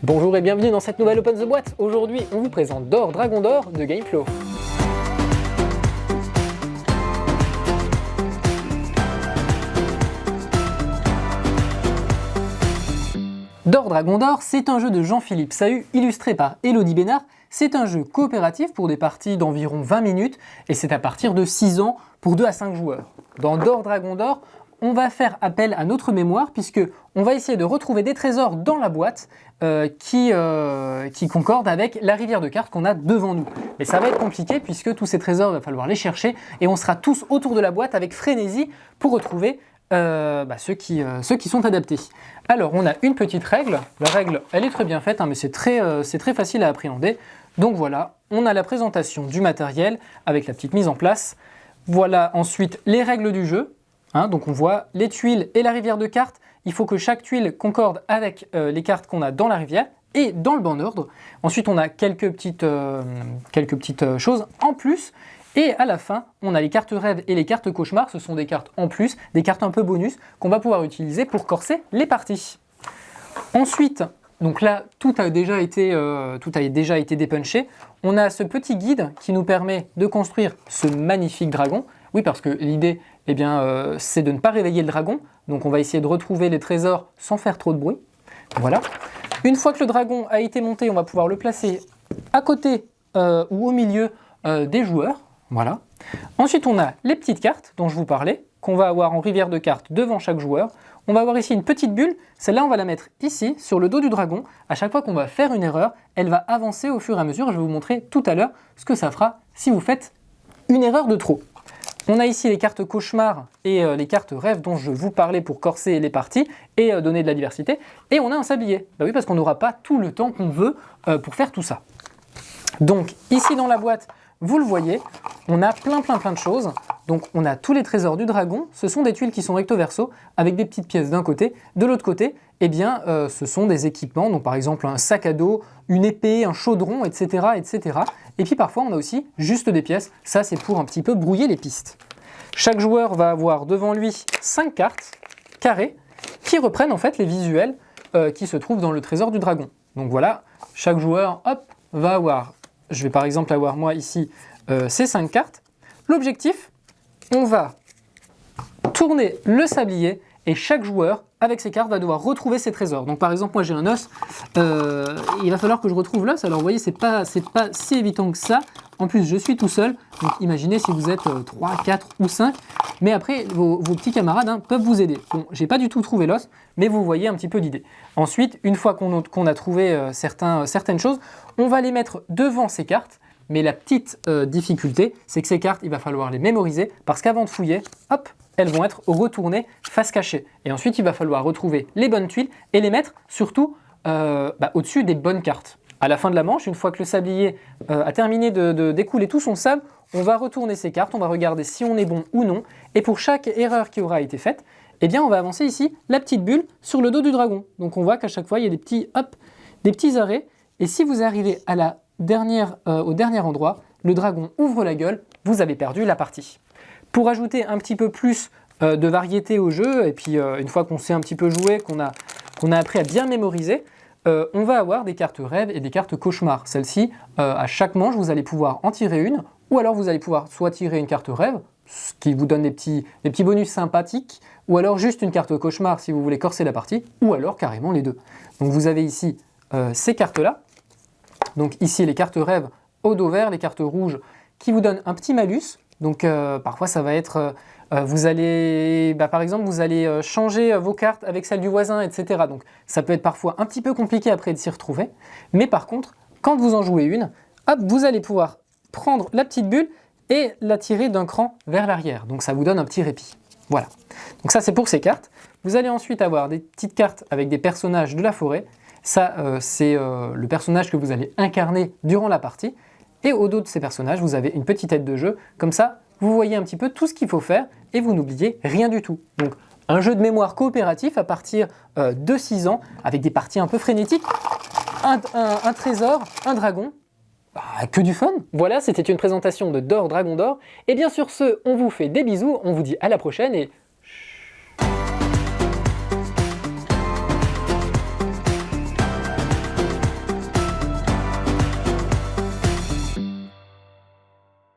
Bonjour et bienvenue dans cette nouvelle Open the Boîte. Aujourd'hui, on vous présente Dor Dragon d'Or de Gameflow. Dor Dragon d'Or, c'est un jeu de Jean-Philippe Sahu, illustré par Elodie Bénard. C'est un jeu coopératif pour des parties d'environ 20 minutes et c'est à partir de 6 ans pour 2 à 5 joueurs. Dans Dor Dragon d'Or, on va faire appel à notre mémoire puisque on va essayer de retrouver des trésors dans la boîte qui concordent avec la rivière de cartes qu'on a devant nous. Mais ça va être compliqué puisque tous ces trésors, il va falloir les chercher et on sera tous autour de la boîte avec frénésie pour retrouver ceux qui sont adaptés. Alors on a une petite règle, la règle elle est très bien faite mais c'est très facile à appréhender. Donc voilà, on a la présentation du matériel avec la petite mise en place. Voilà ensuite les règles du jeu. Donc on voit les tuiles et la rivière de cartes. Il faut que chaque tuile concorde avec les cartes qu'on a dans la rivière et dans le bon ordre. Ensuite on a quelques petites choses en plus. Et à la fin, on a les cartes rêves et les cartes cauchemars. Ce sont des cartes en plus, des cartes un peu bonus qu'on va pouvoir utiliser pour corser les parties. Ensuite, donc là, tout a déjà été dépunché. On a ce petit guide qui nous permet de construire ce magnifique dragon. Oui, parce que l'idée, c'est de ne pas réveiller le dragon. Donc on va essayer de retrouver les trésors sans faire trop de bruit. Voilà. Une fois que le dragon a été monté, on va pouvoir le placer à côté ou au milieu des joueurs. Voilà. Ensuite, on a les petites cartes dont je vous parlais, qu'on va avoir en rivière de cartes devant chaque joueur. On va avoir ici une petite bulle. Celle-là, on va la mettre ici, sur le dos du dragon. À chaque fois qu'on va faire une erreur, elle va avancer au fur et à mesure. Je vais vous montrer tout à l'heure ce que ça fera si vous faites une erreur de trop. On a ici les cartes cauchemars et les cartes rêves dont je vous parlais pour corser les parties et donner de la diversité. Et on a un sablier. Bah oui, parce qu'on n'aura pas tout le temps qu'on veut pour faire tout ça. Donc ici dans la boîte, vous le voyez, on a plein de choses. Donc on a tous les trésors du dragon. Ce sont des tuiles qui sont recto verso avec des petites pièces d'un côté. De l'autre côté, ce sont des équipements. Donc par exemple un sac à dos, une épée, un chaudron, etc., etc. Et puis parfois on a aussi juste des pièces. Ça c'est pour un petit peu brouiller les pistes. Chaque joueur va avoir devant lui 5 cartes carrées qui reprennent en fait les visuels qui se trouvent dans le trésor du dragon. Donc voilà, chaque joueur va avoir, je vais par exemple avoir moi ici ces 5 cartes. L'objectif, on va tourner le sablier et chaque joueur, avec ses cartes, va devoir retrouver ses trésors. Donc par exemple, moi j'ai un os, il va falloir que je retrouve l'os. Alors vous voyez, c'est pas si évident que ça. En plus, je suis tout seul. Donc imaginez si vous êtes 3, 4 ou 5. Mais après, vos petits camarades peuvent vous aider. Bon, j'ai pas du tout trouvé l'os, mais vous voyez un petit peu l'idée. Ensuite, une fois qu'on a trouvé certaines choses, on va les mettre devant ces cartes. Mais la petite difficulté, c'est que ces cartes, il va falloir les mémoriser parce qu'avant de fouiller, elles vont être retournées face cachée. Et ensuite, il va falloir retrouver les bonnes tuiles et les mettre surtout au-dessus des bonnes cartes. À la fin de la manche, une fois que le sablier a terminé de d'écouler tout son sable, on va retourner ces cartes, on va regarder si on est bon ou non. Et pour chaque erreur qui aura été faite, on va avancer ici la petite bulle sur le dos du dragon. Donc on voit qu'à chaque fois, il y a des petits arrêts. Et si vous arrivez à au dernier endroit, le dragon ouvre la gueule, vous avez perdu la partie. Pour ajouter un petit peu plus de variété au jeu, et puis une fois qu'on sait un petit peu jouer, qu'on a appris à bien mémoriser, on va avoir des cartes rêves et des cartes cauchemars. Celles-ci, à chaque manche, vous allez pouvoir en tirer une, ou alors vous allez pouvoir soit tirer une carte rêve, ce qui vous donne des petits bonus sympathiques, ou alors juste une carte cauchemar si vous voulez corser la partie, ou alors carrément les deux. Donc vous avez ici ces cartes-là. Donc ici les cartes rêves au dos vert, les cartes rouges qui vous donnent un petit malus. Donc parfois ça va être, vous allez changer vos cartes avec celles du voisin, etc. Donc ça peut être parfois un petit peu compliqué après de s'y retrouver. Mais par contre, quand vous en jouez une, vous allez pouvoir prendre la petite bulle et la tirer d'un cran vers l'arrière. Donc ça vous donne un petit répit. Voilà. Donc ça c'est pour ces cartes. Vous allez ensuite avoir des petites cartes avec des personnages de la forêt. Ça c'est le personnage que vous allez incarner durant la partie. Et au dos de ces personnages, vous avez une petite aide de jeu. Comme ça, vous voyez un petit peu tout ce qu'il faut faire et vous n'oubliez rien du tout. Donc, un jeu de mémoire coopératif à partir de 6 ans avec des parties un peu frénétiques. Un trésor, un dragon. Que du fun! Voilà, c'était une présentation de Dor Dragon d'Or. Et bien sur ce, on vous fait des bisous, on vous dit à la prochaine et